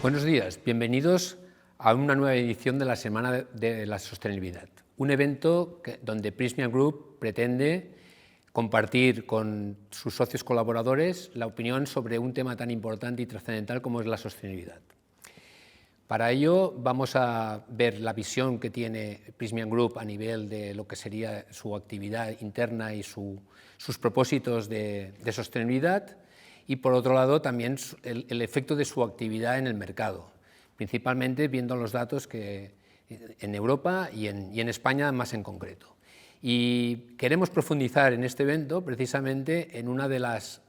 Buenos días, bienvenidos a una nueva edición de la Semana de la Sostenibilidad, un evento donde Prysmian Group pretende compartir con sus socios colaboradores la opinión sobre un tema tan importante y trascendental como es la sostenibilidad. Para ello vamos a ver la visión que tiene Prysmian Group a nivel de lo que sería su actividad interna y sus propósitos de sostenibilidad, y por otro lado también el efecto de su actividad en el mercado, principalmente viendo los datos que en Europa y en España más en concreto. Y queremos profundizar en este evento precisamente en una de las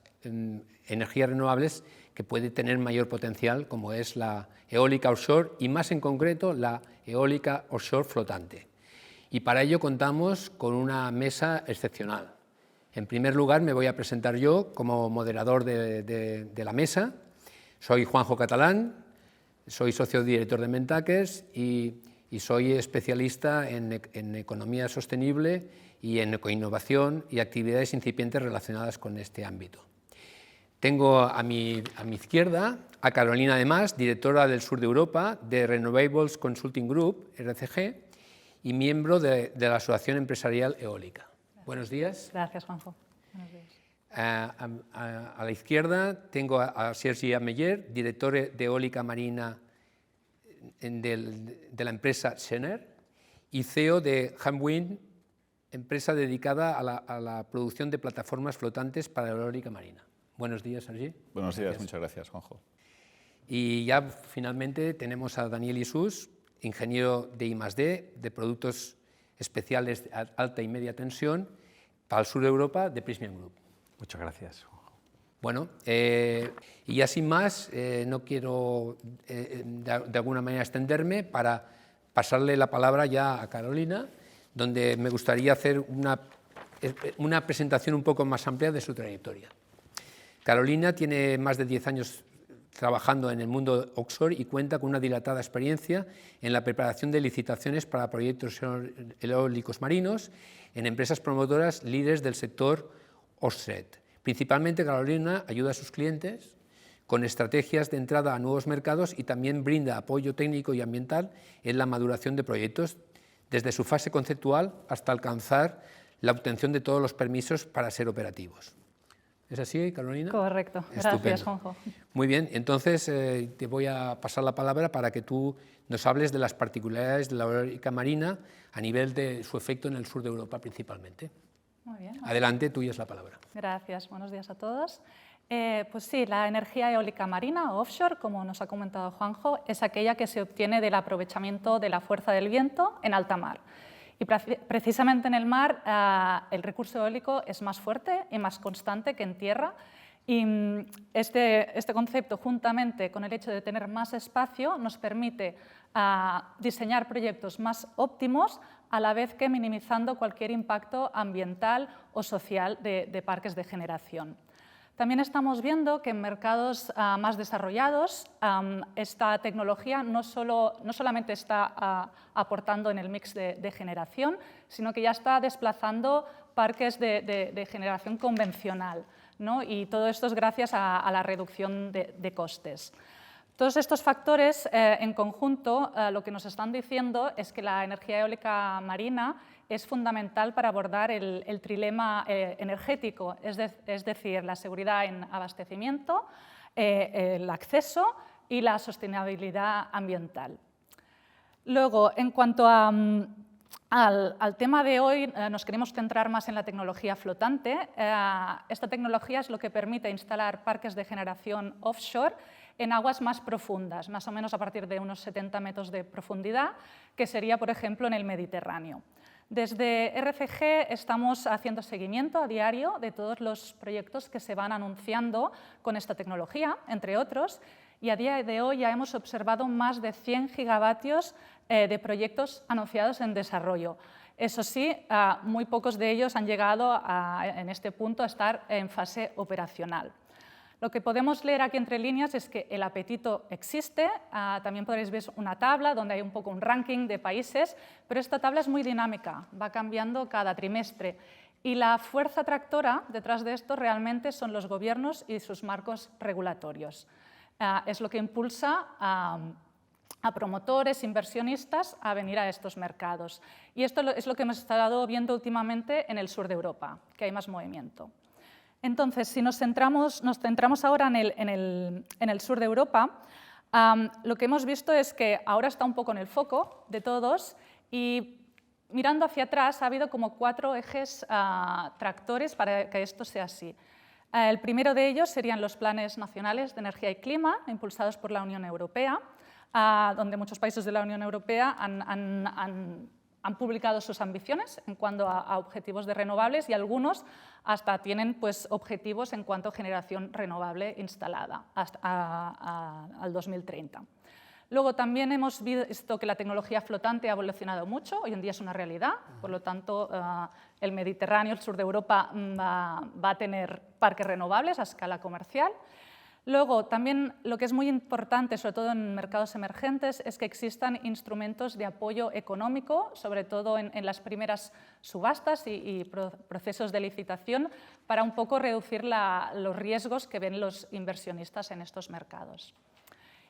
energías renovables que puede tener mayor potencial, como es la eólica offshore y más en concreto la eólica offshore flotante. Y para ello contamos con una mesa excepcional. En primer lugar me voy a presentar yo como moderador de la mesa. Soy Juanjo Catalán, soy socio director de Mentakers y soy especialista en economía sostenible y en ecoinnovación y actividades incipientes relacionadas con este ámbito. Tengo a mi izquierda a Carolina Demás, directora del sur de Europa de Renewables Consulting Group, RCG, y miembro de la Asociación Empresarial Eólica. Gracias. Buenos días. Gracias, Juanjo. Buenos días. A la izquierda tengo a Sergi Ameller, director de Eólica Marina de la empresa Schener y CEO de Hamwind, empresa dedicada a la producción de plataformas flotantes para la eólica marina. Buenos días, Sergi. Buenos días, muchas gracias, Juanjo. Y ya finalmente tenemos a Daniel Isús, ingeniero de I+D, de productos especiales de alta y media tensión para el sur de Europa, de Prysmian Group. Muchas gracias, Juanjo. Bueno, y ya sin más, no quiero de alguna manera extenderme para pasarle la palabra ya a Carolina, donde me gustaría hacer una presentación un poco más amplia de su trayectoria. Carolina tiene más de 10 años trabajando en el mundo offshore y cuenta con una dilatada experiencia en la preparación de licitaciones para proyectos eólicos marinos en empresas promotoras líderes del sector offshore. Principalmente, Carolina ayuda a sus clientes con estrategias de entrada a nuevos mercados y también brinda apoyo técnico y ambiental en la maduración de proyectos, desde su fase conceptual hasta alcanzar la obtención de todos los permisos para ser operativos. ¿Es así, Carolina? Correcto. Estupendo. Gracias, Juanjo. Muy bien, entonces te voy a pasar la palabra para que tú nos hables de las particularidades de la eólica marina a nivel de su efecto en el sur de Europa principalmente. Muy bien. Adelante, tuya es la palabra. Gracias. Buenos días a todos. Pues sí, la energía eólica marina o offshore, como nos ha comentado Juanjo, es aquella que se obtiene del aprovechamiento de la fuerza del viento en alta mar. Y precisamente en el mar el recurso eólico es más fuerte y más constante que en tierra. Y este concepto, juntamente con el hecho de tener más espacio, nos permite diseñar proyectos más óptimos, a la vez que minimizando cualquier impacto ambiental o social de parques de generación. También estamos viendo que en mercados más desarrollados esta tecnología no solamente está aportando en el mix de generación, sino que ya está desplazando parques de generación convencional, ¿no? Y todo esto es gracias a la reducción de costes. Todos estos factores en conjunto lo que nos están diciendo es que la energía eólica marina es fundamental para abordar el trilema energético, es decir, la seguridad en abastecimiento, el acceso y la sostenibilidad ambiental. Luego, en cuanto al tema de hoy, nos queremos centrar más en la tecnología flotante. Esta tecnología es lo que permite instalar parques de generación offshore en aguas más profundas, más o menos a partir de unos 70 metros de profundidad, que sería, por ejemplo, en el Mediterráneo. Desde RCG estamos haciendo seguimiento a diario de todos los proyectos que se van anunciando con esta tecnología, entre otros, y a día de hoy ya hemos observado más de 100 gigavatios de proyectos anunciados en desarrollo. Eso sí, muy pocos de ellos han llegado en este punto a estar en fase operacional. Lo que podemos leer aquí entre líneas es que el apetito existe. También podréis ver una tabla donde hay un poco un ranking de países, pero esta tabla es muy dinámica, va cambiando cada trimestre. Y la fuerza tractora detrás de esto realmente son los gobiernos y sus marcos regulatorios. es lo que impulsa a promotores, inversionistas a venir a estos mercados. Y esto es lo que hemos estado viendo últimamente en el sur de Europa, que hay más movimiento. Entonces, si nos centramos ahora en el sur de Europa, lo que hemos visto es que ahora está un poco en el foco de todos y mirando hacia atrás ha habido como 4 ejes tractores para que esto sea así. El primero de ellos serían los planes nacionales de energía y clima impulsados por la Unión Europea, donde muchos países de la Unión Europea han publicado sus ambiciones en cuanto a objetivos de renovables y algunos hasta tienen pues, objetivos en cuanto a generación renovable instalada hasta al 2030. Luego también hemos visto que la tecnología flotante ha evolucionado mucho, hoy en día es una realidad, por lo tanto el Mediterráneo, el sur de Europa va a tener parques renovables a escala comercial. Luego, también lo que es muy importante, sobre todo en mercados emergentes, es que existan instrumentos de apoyo económico, sobre todo en las primeras subastas y procesos de licitación, para un poco reducir los riesgos que ven los inversionistas en estos mercados.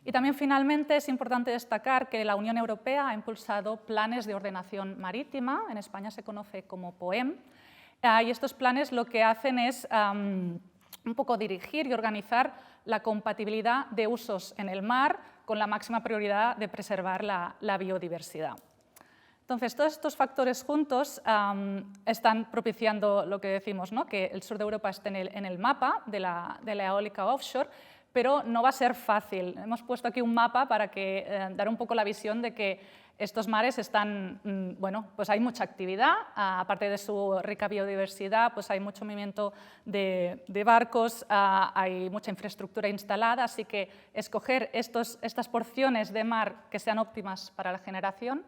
Y también, finalmente, es importante destacar que la Unión Europea ha impulsado planes de ordenación marítima, en España se conoce como POEM, y estos planes lo que hacen es un poco dirigir y organizar la compatibilidad de usos en el mar con la máxima prioridad de preservar la biodiversidad. Entonces, todos estos factores juntos están propiciando lo que decimos, ¿no? Que el sur de Europa esté en el mapa de la eólica offshore, pero no va a ser fácil. Hemos puesto aquí un mapa para dar un poco la visión de que estos mares están, bueno, pues hay mucha actividad, aparte de su rica biodiversidad, pues hay mucho movimiento de barcos, hay mucha infraestructura instalada, así que escoger estas porciones de mar que sean óptimas para la generación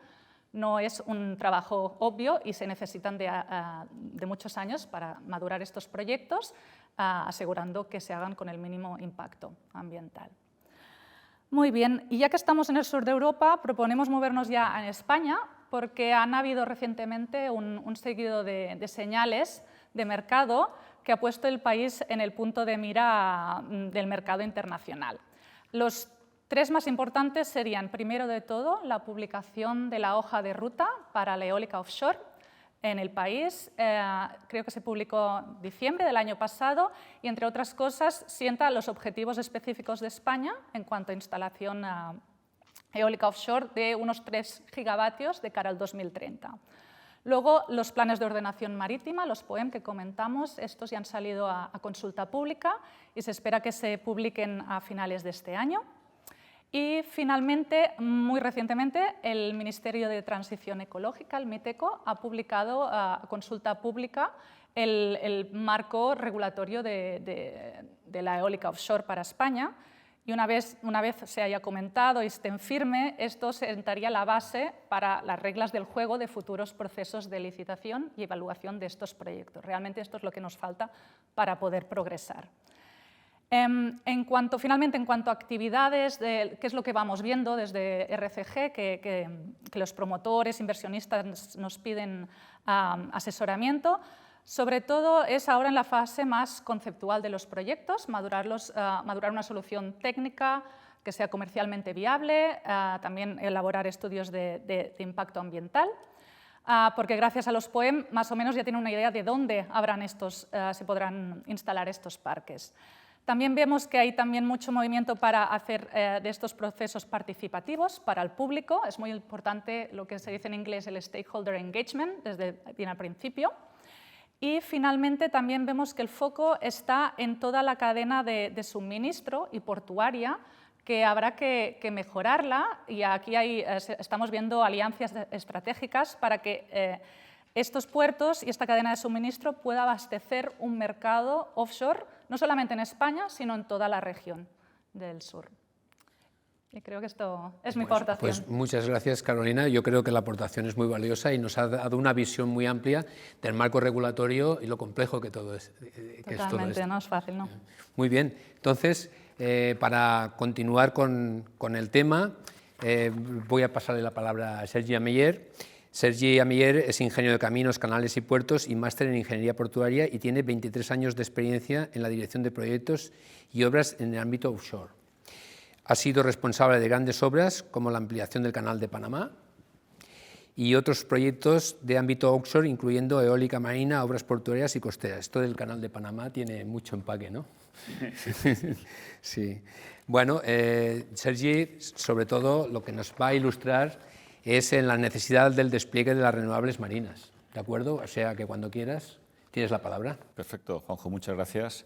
no es un trabajo obvio y se necesitan de muchos años para madurar estos proyectos, asegurando que se hagan con el mínimo impacto ambiental. Muy bien, y ya que estamos en el sur de Europa, proponemos movernos ya en España, porque han habido recientemente un seguido de señales de mercado que ha puesto el país en el punto de mira del mercado internacional. Los 3 más importantes serían, primero de todo, la publicación de la hoja de ruta para la eólica offshore en el país. Creo que se publicó en diciembre del año pasado y, entre otras cosas, sienta los objetivos específicos de España en cuanto a instalación eólica offshore de unos 3 gigavatios de cara al 2030. Luego, los planes de ordenación marítima, los POEM que comentamos, estos ya han salido a consulta pública y se espera que se publiquen a finales de este año. Y finalmente, muy recientemente, el Ministerio de Transición Ecológica, el MITECO, ha publicado a consulta pública el marco regulatorio de la eólica offshore para España. Y una vez se haya comentado y esté en firme, esto sentaría la base para las reglas del juego de futuros procesos de licitación y evaluación de estos proyectos. Realmente esto es lo que nos falta para poder progresar. Finalmente, en cuanto a actividades, qué es lo que vamos viendo desde RCG, que los promotores, inversionistas nos piden asesoramiento, sobre todo es ahora en la fase más conceptual de los proyectos, madurar una solución técnica que sea comercialmente viable, también elaborar estudios de impacto ambiental, porque gracias a los POEM más o menos ya tienen una idea de dónde se podrán instalar estos parques. También vemos que hay también mucho movimiento para hacer de estos procesos participativos para el público. Es muy importante lo que se dice en inglés el stakeholder engagement desde bien al principio. Y finalmente también vemos que el foco está en toda la cadena de suministro y portuaria, que habrá que mejorarla, y aquí estamos viendo alianzas estratégicas para que estos puertos y esta cadena de suministro pueda abastecer un mercado offshore, no solamente en España, sino en toda la región del sur. Y creo que esto es mi aportación. Pues muchas gracias, Carolina. Yo creo que la aportación es muy valiosa y nos ha dado una visión muy amplia del marco regulatorio y lo complejo que todo es. Totalmente, no es fácil, ¿no? Muy bien. Entonces, para continuar con el tema, voy a pasarle la palabra a Sergi Ameller. Sergi Ameller es ingeniero de caminos, canales y puertos y máster en ingeniería portuaria y tiene 23 años de experiencia en la dirección de proyectos y obras en el ámbito offshore. Ha sido responsable de grandes obras como la ampliación del Canal de Panamá y otros proyectos de ámbito offshore, incluyendo eólica marina, obras portuarias y costeras. Esto del Canal de Panamá tiene mucho empaque, ¿no? Sí. Bueno, Sergi, sobre todo, lo que nos va a ilustrar es en la necesidad del despliegue de las renovables marinas, ¿de acuerdo? O sea, que cuando quieras, tienes la palabra. Perfecto, Juanjo, muchas gracias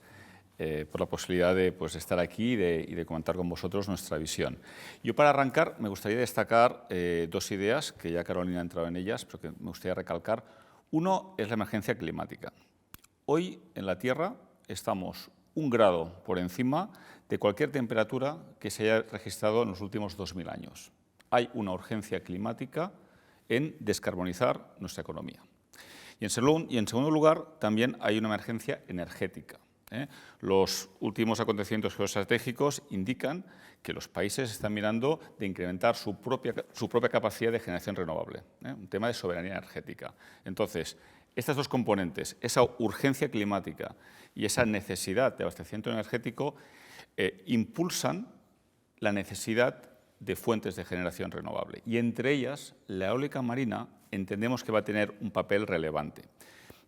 por la posibilidad de estar aquí y de comentar con vosotros nuestra visión. Yo, para arrancar, me gustaría destacar dos ideas, que ya Carolina ha entrado en ellas, pero que me gustaría recalcar. Uno es la emergencia climática. Hoy, en la Tierra, estamos 1 grado por encima de cualquier temperatura que se haya registrado en los últimos 2000 años. Hay una urgencia climática en descarbonizar nuestra economía. Y en segundo lugar, también hay una emergencia energética. Los últimos acontecimientos geoestratégicos indican que los países están mirando de incrementar su propia capacidad de generación renovable, un tema de soberanía energética. Entonces, estas dos componentes, esa urgencia climática y esa necesidad de abastecimiento energético, impulsan la necesidad de fuentes de generación renovable. Y entre ellas, la eólica marina entendemos que va a tener un papel relevante.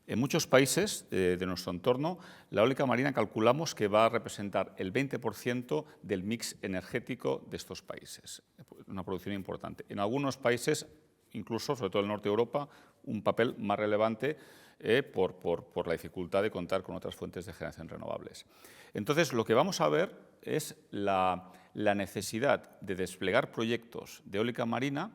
En muchos países de nuestro entorno, la eólica marina calculamos que va a representar el 20% del mix energético de estos países, una producción importante. En algunos países, incluso, sobre todo en el norte de Europa, un papel más relevante por la dificultad de contar con otras fuentes de generación renovables. Entonces, lo que vamos a ver es la necesidad de desplegar proyectos de eólica marina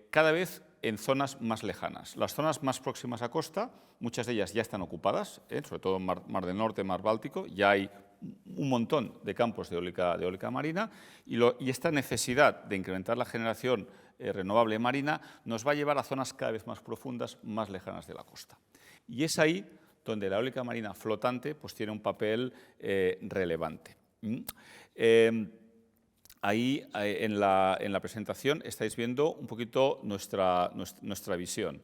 cada vez en zonas más lejanas. Las zonas más próximas a costa, muchas de ellas ya están ocupadas, sobre todo en Mar del Norte, Mar Báltico, ya hay un montón de campos de eólica marina y esta necesidad de incrementar la generación renovable marina nos va a llevar a zonas cada vez más profundas, más lejanas de la costa. Y es ahí donde la eólica marina flotante pues, tiene un papel relevante. Ahí en la presentación estáis viendo un poquito nuestra visión.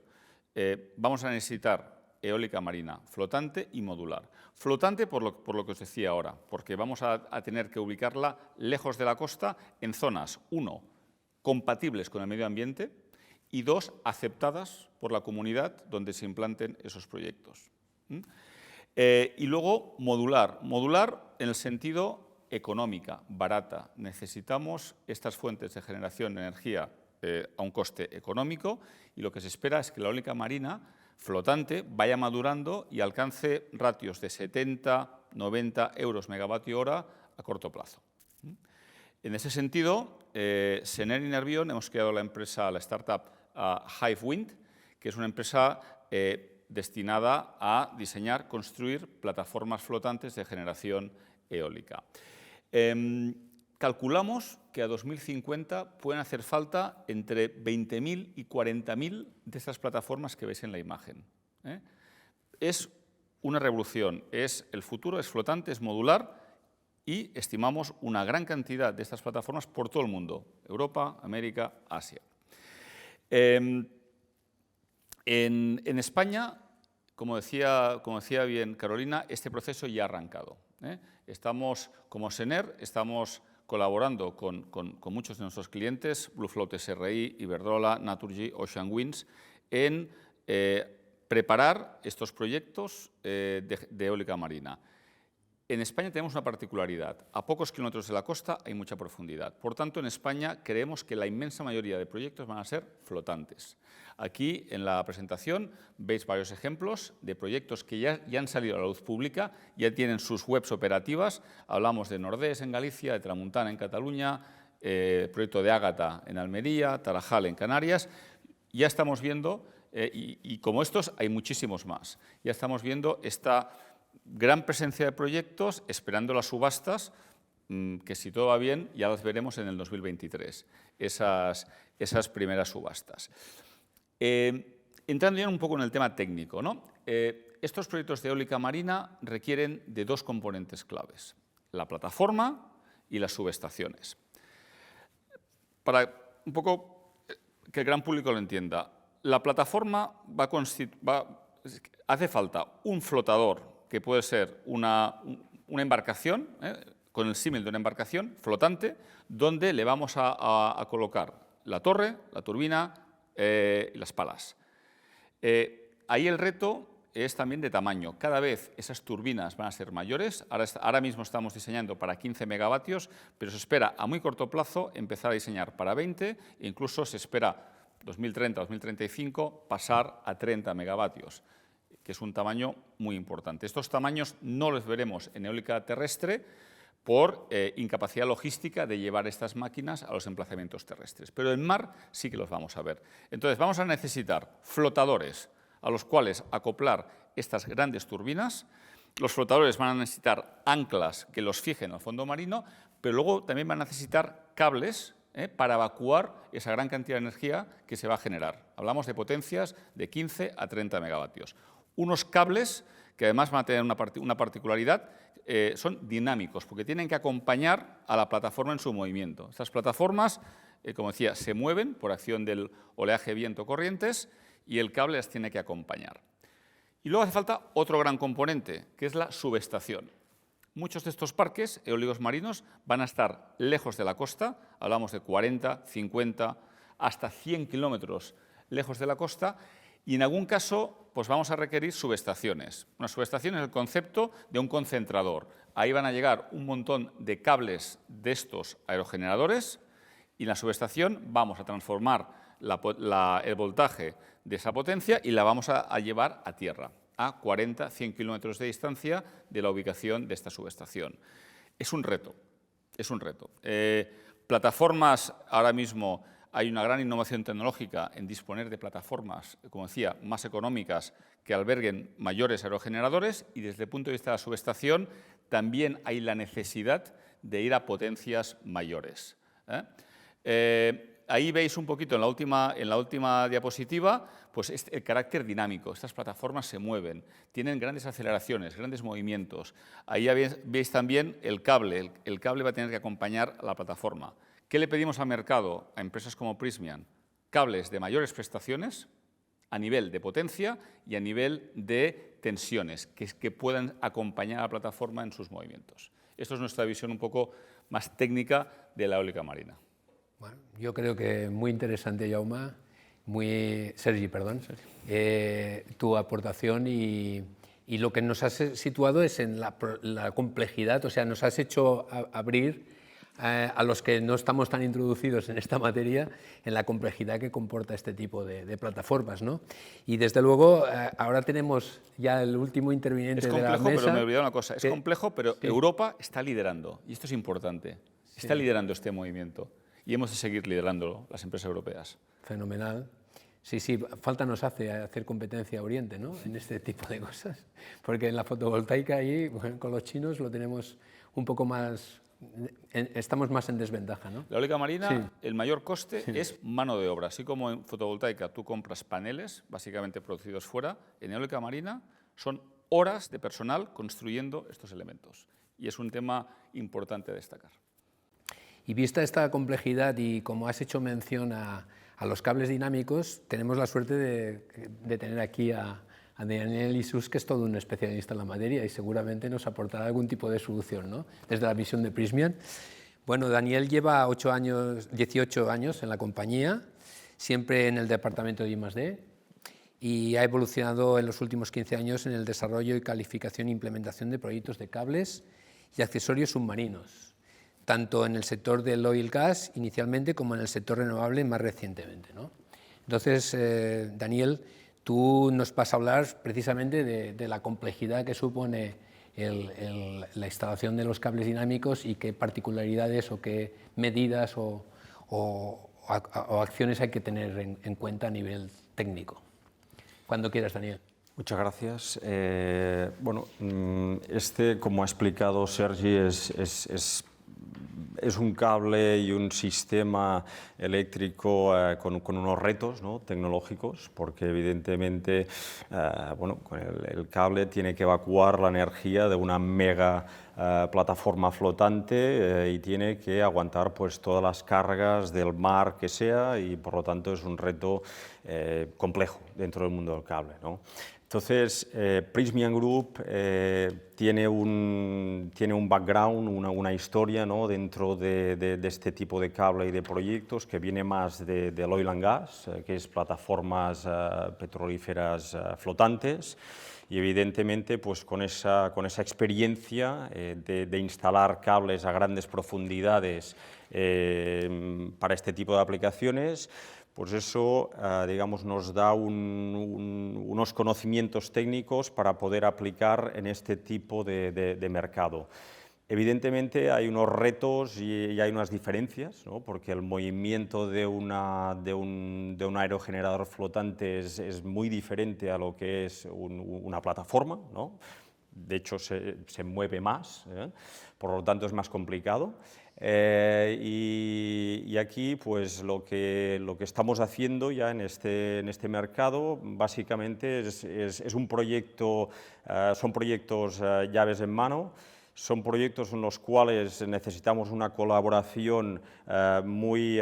Vamos a necesitar eólica marina flotante y modular. Flotante por lo que os decía ahora, porque vamos a tener que ubicarla lejos de la costa en zonas, 1, compatibles con el medio ambiente y 2, aceptadas por la comunidad donde se implanten esos proyectos. Y luego modular. Modular en el sentido económica, barata. Necesitamos estas fuentes de generación de energía a un coste económico y lo que se espera es que la eólica marina flotante vaya madurando y alcance ratios de 70, 90 euros megavatio hora a corto plazo. En ese sentido, Sener y Nervión hemos creado la startup Hive Wind, que es una empresa destinada a diseñar, construir plataformas flotantes de generación eólica. Calculamos que a 2050 pueden hacer falta entre 20.000 y 40.000 de estas plataformas que veis en la imagen. Es una revolución, el futuro es flotante, es modular y estimamos una gran cantidad de estas plataformas por todo el mundo, Europa, América, Asia. En España, como decía bien Carolina, este proceso ya ha arrancado. Estamos, como Sener, estamos colaborando con muchos de nuestros clientes, Bluefloat SRI, Iberdrola, Naturgy, Ocean Winds, en preparar estos proyectos de eólica marina. En España tenemos una particularidad. A pocos kilómetros de la costa hay mucha profundidad. Por tanto, en España creemos que la inmensa mayoría de proyectos van a ser flotantes. Aquí, en la presentación, veis varios ejemplos de proyectos que ya han salido a la luz pública, ya tienen sus webs operativas. Hablamos de Nordés en Galicia, de Tramuntana en Cataluña, el proyecto de Ágata en Almería, Tarajal en Canarias. Ya estamos viendo, y como estos hay muchísimos más, ya estamos viendo esta gran presencia de proyectos, esperando las subastas, que si todo va bien ya las veremos en el 2023, esas primeras subastas. Entrando ya un poco en el tema técnico, ¿no? Estos proyectos de eólica marina requieren de 2 componentes claves, la plataforma y las subestaciones. Para un poco que el gran público lo entienda, la plataforma hace falta un flotador, que puede ser una embarcación con el símil de una embarcación flotante donde le vamos a colocar la torre, la turbina y las palas. Ahí el reto es también de tamaño. Cada vez esas turbinas van a ser mayores. Ahora mismo estamos diseñando para 15 megavatios, pero se espera a muy corto plazo empezar a diseñar para 20 e incluso se espera 2030-2035 pasar a 30 megavatios, que es un tamaño muy importante. Estos tamaños no los veremos en eólica terrestre por incapacidad logística de llevar estas máquinas a los emplazamientos terrestres, pero en mar sí que los vamos a ver. Entonces vamos a necesitar flotadores a los cuales acoplar estas grandes turbinas. Los flotadores van a necesitar anclas que los fijen al fondo marino, pero luego también van a necesitar cables para evacuar esa gran cantidad de energía que se va a generar. Hablamos de potencias de 15 a 30 megavatios. Unos cables que además van a tener una particularidad, son dinámicos, porque tienen que acompañar a la plataforma en su movimiento. Estas plataformas, como decía, se mueven por acción del oleaje, viento, corrientes, y el cable las tiene que acompañar. Y luego hace falta otro gran componente, que es la subestación. Muchos de estos parques eólicos marinos van a estar lejos de la costa, hablamos de 40, 50, hasta 100 kilómetros lejos de la costa, y en algún caso pues vamos a requerir subestaciones. Una subestación es el concepto de un concentrador. Ahí van a llegar un montón de cables de estos aerogeneradores y en la subestación vamos a transformar el voltaje de esa potencia y la vamos a llevar a tierra, a 40, 100 kilómetros de distancia de la ubicación de esta subestación. Es un reto, es un reto. Plataformas, ahora mismo hay una gran innovación tecnológica en disponer de plataformas, como decía, más económicas que alberguen mayores aerogeneradores y desde el punto de vista de la subestación también hay la necesidad de ir a potencias mayores. Ahí veis un poquito en la última diapositiva pues el carácter dinámico. Estas plataformas se mueven, tienen grandes aceleraciones, grandes movimientos. Ahí veis también el cable. El cable va a tener que acompañar a la plataforma. ¿Qué le pedimos al mercado, a empresas como Prysmian? Cables de mayores prestaciones a nivel de potencia y a nivel de tensiones, que puedan acompañar a la plataforma en sus movimientos. Esto es nuestra visión un poco más técnica de la eólica marina. Bueno, yo creo que muy interesante, Jaume, Sergi, tu aportación y lo que nos has situado es en la complejidad, o sea, nos has hecho abrir a los que no estamos tan introducidos en esta materia, en la complejidad que comporta este tipo de plataformas, ¿no? Y desde luego, ahora tenemos ya el último interviniente de la mesa. Es complejo, pero me he olvidado una cosa. Es complejo, pero sí. Europa está liderando, y esto es importante. Está liderando este movimiento, y hemos de seguir liderándolo, las empresas europeas. Fenomenal. Sí, sí, falta nos hace hacer competencia a Oriente, ¿no? En este tipo de cosas, porque en la fotovoltaica ahí, bueno, con los chinos lo tenemos un poco más... Estamos más en desventaja, ¿no? La eólica marina, el mayor coste es mano de obra. Así como en fotovoltaica tú compras paneles, básicamente producidos fuera, en eólica marina son horas de personal construyendo estos elementos. Y es un tema importante a destacar. Y vista esta complejidad y como has hecho mención a los cables dinámicos, tenemos la suerte de tener aquí a Daniel Isús, que es todo un especialista en la materia y seguramente nos aportará algún tipo de solución, ¿no? Desde la visión de Prysmian. Bueno, Daniel lleva 18 años en la compañía, siempre en el departamento de I+D, y ha evolucionado en los últimos 15 años en el desarrollo y calificación e implementación de proyectos de cables y accesorios submarinos, tanto en el sector del oil gas inicialmente como en el sector renovable más recientemente, ¿no? Entonces, Daniel, tú nos vas a hablar precisamente de la complejidad que supone la instalación de los cables dinámicos y qué particularidades o qué medidas o acciones hay que tener en cuenta a nivel técnico. Cuando quieras, Daniel. Muchas gracias. Bueno, como ha explicado Sergi, es un cable y un sistema eléctrico con unos retos, ¿no?, tecnológicos, porque evidentemente bueno, el cable tiene que evacuar la energía de una mega plataforma flotante y tiene que aguantar pues, todas las cargas del mar que sea y por lo tanto es un reto complejo dentro del mundo del cable, ¿no? Entonces, Prysmian Group tiene un background, una historia, ¿no?, dentro de este tipo de cable y de proyectos que viene más del oil and gas, que es plataformas petrolíferas flotantes, y evidentemente pues con esa experiencia de instalar cables a grandes profundidades para este tipo de aplicaciones, pues eso, digamos, nos da unos conocimientos técnicos para poder aplicar en este tipo de mercado. Evidentemente hay unos retos y hay unas diferencias, ¿no?, porque el movimiento de un aerogenerador flotante es muy diferente a lo que es una plataforma, ¿no? De hecho, se mueve más, por lo tanto es más complicado. Y aquí pues lo que estamos haciendo ya en este mercado básicamente es un proyecto, son proyectos llaves en mano, son proyectos en los cuales necesitamos una colaboración muy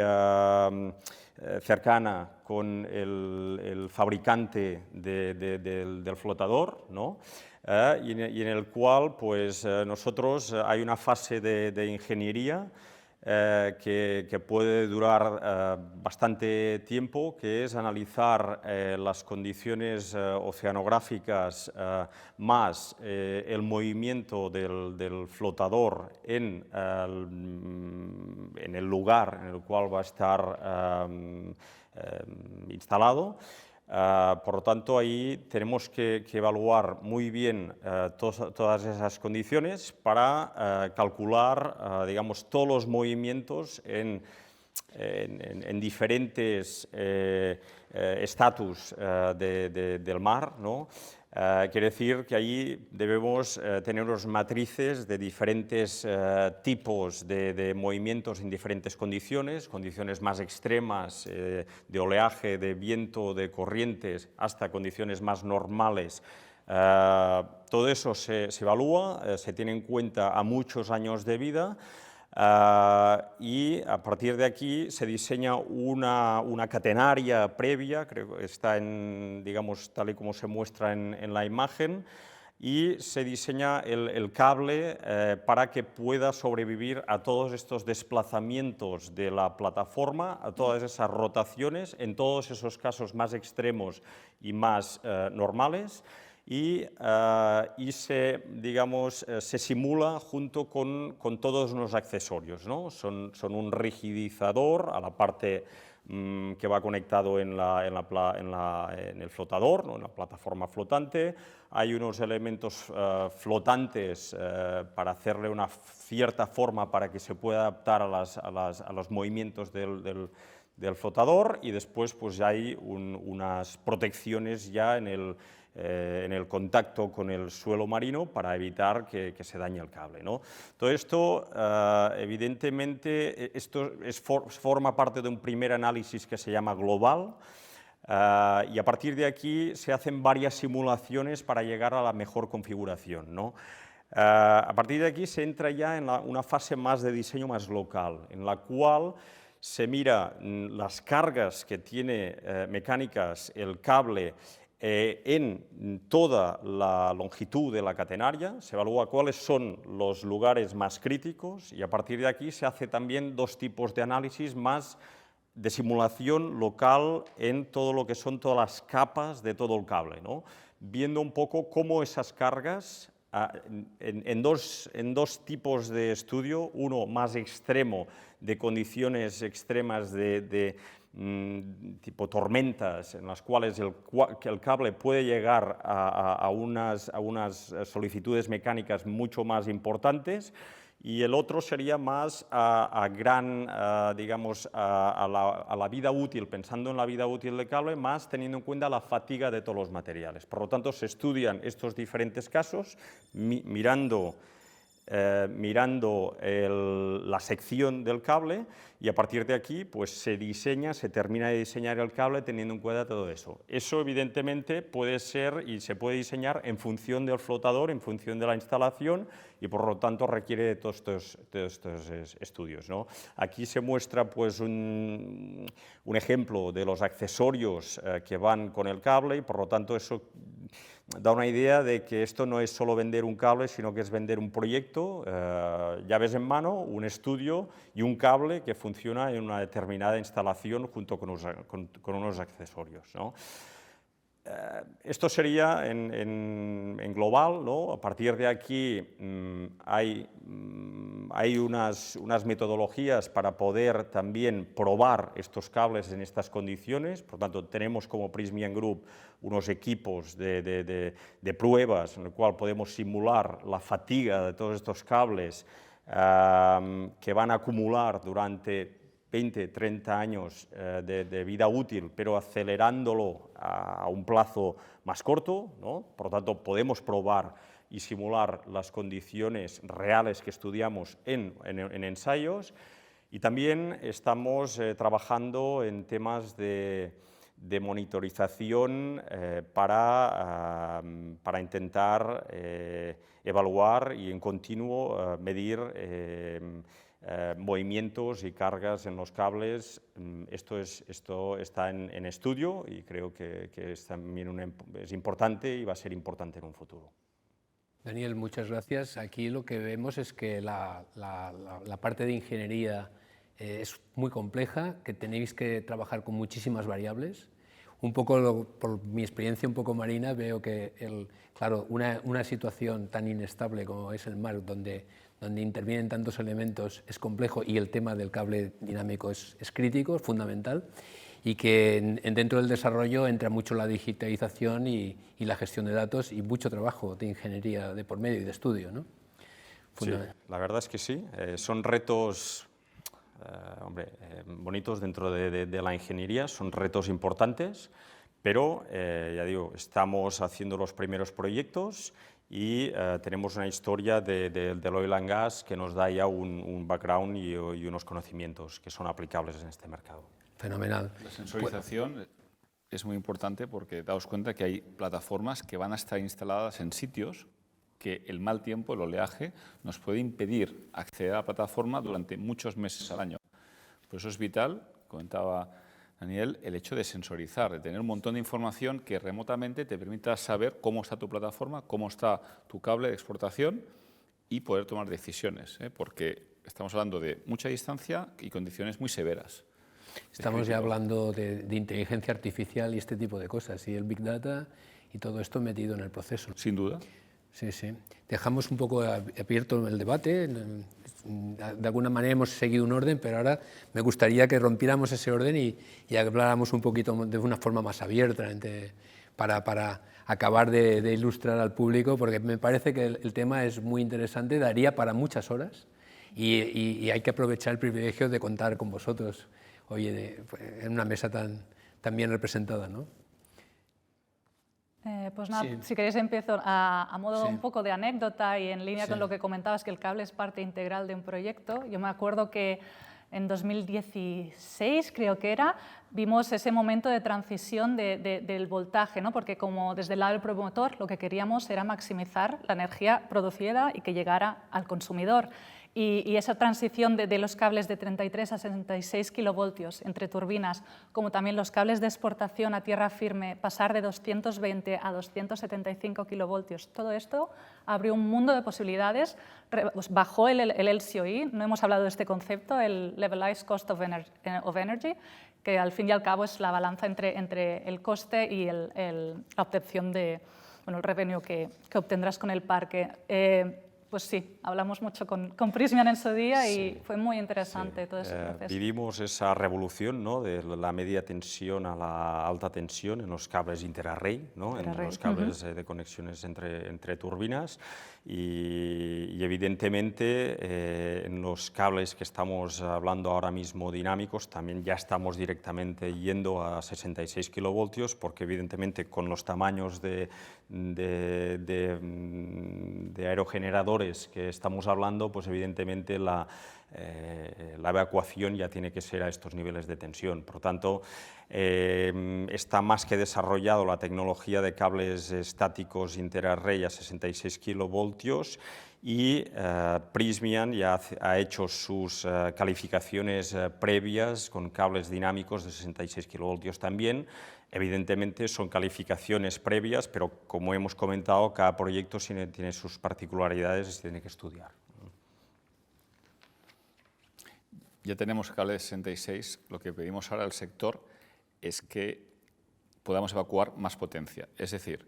cercana con el fabricante del flotador, ¿no? Y en el cual pues, nosotros hay una fase de ingeniería que puede durar bastante tiempo, que es analizar las condiciones oceanográficas más el movimiento del flotador en el lugar en el cual va a estar instalado. Por lo tanto, ahí tenemos que evaluar muy bien todas esas condiciones para calcular, digamos, todos los movimientos en diferentes estatus del mar, ¿no? Quiere decir que ahí debemos tener unas matrices de diferentes tipos de movimientos en diferentes condiciones más extremas de oleaje, de viento, de corrientes, hasta condiciones más normales. Todo eso se evalúa, se tiene en cuenta a muchos años de vida. Y a partir de aquí se diseña una catenaria previa, creo que está digamos, tal y como se muestra en la imagen, y se diseña el cable para que pueda sobrevivir a todos estos desplazamientos de la plataforma, a todas esas rotaciones, en todos esos casos más extremos y más normales. Y se simula junto con todos los accesorios, ¿no? Son un rigidizador a la parte que va conectado en el flotador, ¿no?, en la plataforma flotante. Hay unos elementos flotantes para hacerle una cierta forma para que se pueda adaptar a los movimientos del flotador, y después pues hay unas protecciones ya en el contacto con el suelo marino para evitar que se dañe el cable, ¿no? Todo esto, evidentemente, forma parte de un primer análisis que se llama global, y a partir de aquí se hacen varias simulaciones para llegar a la mejor configuración, ¿no? A partir de aquí se entra ya en una fase más de diseño más local, en la cual se mira las cargas que tiene mecánicas el cable en toda la longitud de la catenaria, se evalúa cuáles son los lugares más críticos, y a partir de aquí se hace también dos tipos de análisis más de simulación local en todo lo que son todas las capas de todo el cable, ¿no? Viendo un poco cómo esas cargas en dos tipos de estudio, uno más extremo, de condiciones extremas tipo tormentas, en las cuales el cable puede llegar a unas solicitudes mecánicas mucho más importantes, y el otro sería más digamos, a la vida útil, pensando en la vida útil del cable, más teniendo en cuenta la fatiga de todos los materiales. Por lo tanto, se estudian estos diferentes casos mirando la sección del cable, y a partir de aquí pues se termina de diseñar el cable teniendo en cuenta todo eso. Eso evidentemente puede ser y se puede diseñar en función del flotador, en función de la instalación, y por lo tanto requiere de todos estos estudios, ¿no? Aquí se muestra pues un ejemplo de los accesorios que van con el cable, y por lo tanto eso da una idea de que esto no es solo vender un cable, sino que es vender un proyecto, llaves en mano, un estudio y un cable que funciona en una determinada instalación junto con unos accesorios, ¿no? Esto sería en global, ¿no? A partir de aquí hay unas metodologías para poder también probar estos cables en estas condiciones. Por tanto, tenemos como Prysmian Group unos equipos de pruebas en el cual podemos simular la fatiga de todos estos cables que van a acumular durante 20, 30 años de vida útil, pero acelerándolo a un plazo más corto, ¿no? Por lo tanto, podemos probar y simular las condiciones reales que estudiamos en ensayos. Y también estamos trabajando en temas de monitorización para intentar evaluar y en continuo medir movimientos y cargas en los cables. Esto está en estudio y creo que es también es importante y va a ser importante en un futuro. Daniel, muchas gracias. Aquí lo que vemos es que la parte de ingeniería es muy compleja, que tenéis que trabajar con muchísimas variables. Un poco, por mi experiencia un poco marina, veo que claro, una situación tan inestable como es el mar, donde intervienen tantos elementos, es complejo, y el tema del cable dinámico es crítico, es fundamental, y que dentro del desarrollo entra mucho la digitalización y la gestión de datos y mucho trabajo de ingeniería de por medio y de estudio, ¿no? Sí, la verdad es que sí. Son retos bonitos dentro de la ingeniería, son retos importantes, pero ya digo, estamos haciendo los primeros proyectos y tenemos una historia del oil and gas que nos da ya un background y unos conocimientos que son aplicables en este mercado. Fenomenal. La sensorización es muy importante porque daos cuenta que hay plataformas que van a estar instaladas en sitios que el mal tiempo, el oleaje, nos puede impedir acceder a la plataforma durante muchos meses al año. Por eso es vital, comentaba Daniel, el hecho de sensorizar, de tener un montón de información que remotamente te permita saber cómo está tu plataforma, cómo está tu cable de exportación y poder tomar decisiones, porque estamos hablando de mucha distancia y condiciones muy severas. Estamos ya hablando de inteligencia artificial y este tipo de cosas, y el Big Data y todo esto metido en el proceso. Sin duda. Sí, sí. Dejamos un poco abierto el debate. De alguna manera hemos seguido un orden, pero ahora me gustaría que rompiéramos ese orden y habláramos un poquito de una forma más abierta para acabar de ilustrar al público, porque me parece que el tema es muy interesante, daría para muchas horas y hay que aprovechar el privilegio de contar con vosotros hoy en una mesa tan bien representada, ¿no? Pues nada, Sí. si queréis empiezo a modo Sí. un poco de anécdota y en línea Sí. con lo que comentabas, que el cable es parte integral de un proyecto. Yo me acuerdo que en 2016, creo que era, vimos ese momento de transición del voltaje, ¿no? Porque como desde el lado del promotor lo que queríamos era maximizar la energía producida y que llegara al consumidor. Y esa transición de los cables de 33 a 66 kilovoltios entre turbinas, como también los cables de exportación a tierra firme, pasar de 220 a 275 kilovoltios, todo esto abrió un mundo de posibilidades, bajó el LCOE, no hemos hablado de este concepto, el Levelized Cost of Energy, que al fin y al cabo es la balanza entre el coste y la obtención de, el revenue que obtendrás con el parque. Pues sí, hablamos mucho con Prysmian en su día y fue muy interesante todo ese proceso. Vivimos esa revolución, ¿no? De la media tensión a la alta tensión en los cables interarray, ¿no? En los cables de conexiones entre turbinas y evidentemente en los cables que estamos hablando ahora mismo dinámicos también ya estamos directamente yendo a 66 kilovoltios porque evidentemente con los tamaños de aerogeneradores que estamos hablando, pues evidentemente la evacuación ya tiene que ser a estos niveles de tensión. Por lo tanto, está más que desarrollado la tecnología de cables estáticos interarray a 66 kilovoltios y Prysmian ya ha hecho sus calificaciones previas con cables dinámicos de 66 kilovoltios también. Evidentemente son calificaciones previas, pero como hemos comentado, cada proyecto tiene sus particularidades y se tiene que estudiar. Ya tenemos cable 66, lo que pedimos ahora al sector es que podamos evacuar más potencia. Es decir,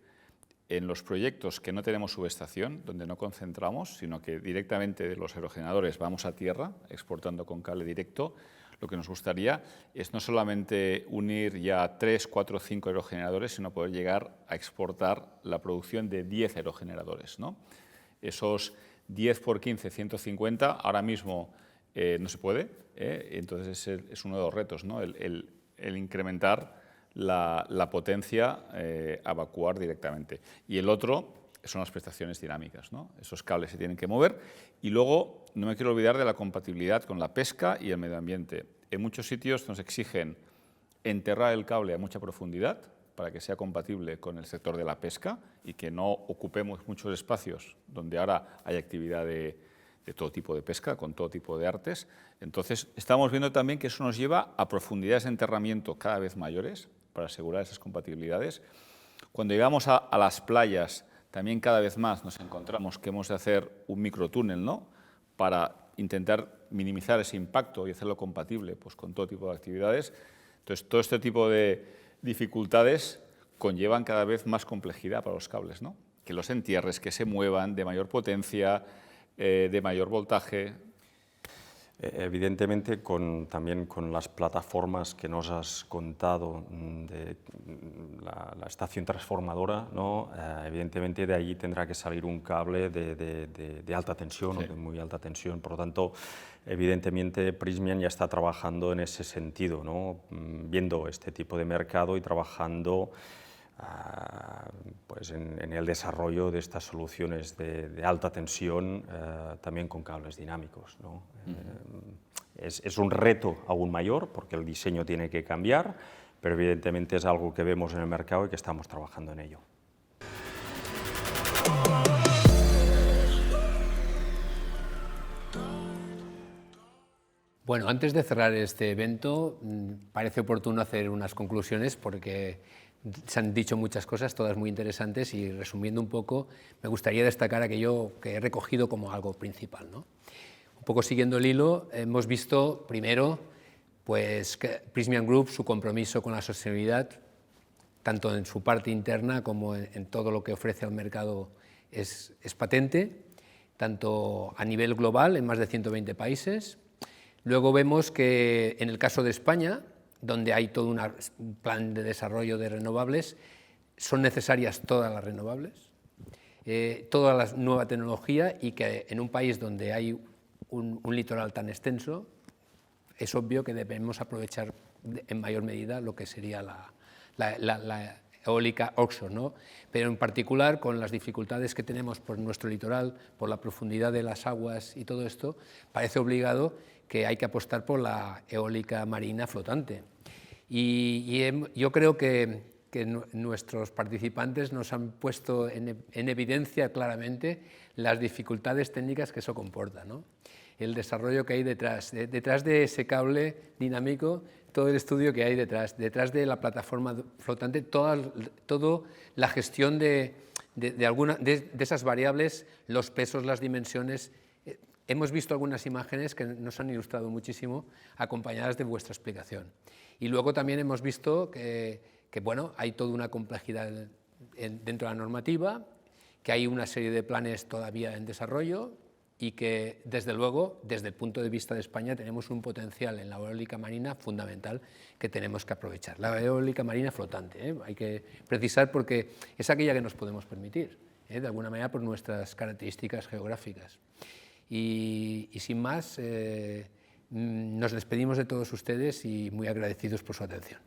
en los proyectos que no tenemos subestación, donde no concentramos, sino que directamente de los aerogeneradores vamos a tierra, exportando con cable directo, lo que nos gustaría es no solamente unir ya 3, 4, 5 aerogeneradores, sino poder llegar a exportar la producción de 10 aerogeneradores, ¿no? Esos 10 por 15, 150, ahora mismo no se puede, entonces es uno de los retos, ¿no? El incrementar la potencia a evacuar directamente. Y el otro son las prestaciones dinámicas, ¿no? Esos cables se tienen que mover. Y luego, no me quiero olvidar de la compatibilidad con la pesca y el medio ambiente. En muchos sitios nos exigen enterrar el cable a mucha profundidad para que sea compatible con el sector de la pesca y que no ocupemos muchos espacios donde ahora hay actividad de todo tipo de pesca, con todo tipo de artes. Entonces, estamos viendo también que eso nos lleva a profundidades de enterramiento cada vez mayores para asegurar esas compatibilidades. Cuando llegamos a las playas, también cada vez más nos encontramos que hemos de hacer un microtúnel, ¿no?, para intentar minimizar ese impacto y hacerlo compatible pues, con todo tipo de actividades. Entonces, todo este tipo de dificultades conllevan cada vez más complejidad para los cables, ¿no? Que los entierres, que se muevan de mayor potencia, de mayor voltaje. Evidentemente, también con las plataformas que nos has contado de la estación transformadora, ¿no? Evidentemente de allí tendrá que salir un cable de alta tensión, sí, o de muy alta tensión. Por lo tanto, evidentemente Prysmian ya está trabajando en ese sentido, ¿no? Viendo este tipo de mercado y trabajando pues en el desarrollo de estas soluciones de alta tensión, también con cables dinámicos, ¿no? Es un reto aún mayor porque el diseño tiene que cambiar, pero evidentemente es algo que vemos en el mercado y que estamos trabajando en ello. Bueno, antes de cerrar este evento, parece oportuno hacer unas conclusiones porque se han dicho muchas cosas, todas muy interesantes, y resumiendo un poco, me gustaría destacar aquello que he recogido como algo principal, ¿no? Un poco siguiendo el hilo, hemos visto primero pues, que Prysmian Group, su compromiso con la sostenibilidad, tanto en su parte interna como en todo lo que ofrece al mercado, es patente, tanto a nivel global, en más de 120 países. Luego vemos que en el caso de España, donde hay todo un plan de desarrollo de renovables, son necesarias todas las renovables, toda la nueva tecnología, y que en un país donde hay un litoral tan extenso, es obvio que debemos aprovechar en mayor medida lo que sería la eólica offshore, ¿no? Pero en particular con las dificultades que tenemos por nuestro litoral, por la profundidad de las aguas y todo esto, parece obligado que hay que apostar por la eólica marina flotante. Yo creo que nuestros participantes nos han puesto en evidencia claramente las dificultades técnicas que eso comporta, ¿no? El desarrollo que hay detrás de ese cable dinámico, todo el estudio que hay detrás de la plataforma flotante, toda la gestión de esas variables, los pesos, las dimensiones. Hemos visto algunas imágenes que nos han ilustrado muchísimo, acompañadas de vuestra explicación. Y luego también hemos visto que bueno, hay toda una complejidad dentro de la normativa, que hay una serie de planes todavía en desarrollo y que, desde luego, desde el punto de vista de España, tenemos un potencial en la eólica marina fundamental que tenemos que aprovechar. La eólica marina flotante, hay que precisar porque es aquella que nos podemos permitir, de alguna manera por nuestras características geográficas. Y sin más, nos despedimos de todos ustedes y muy agradecidos por su atención.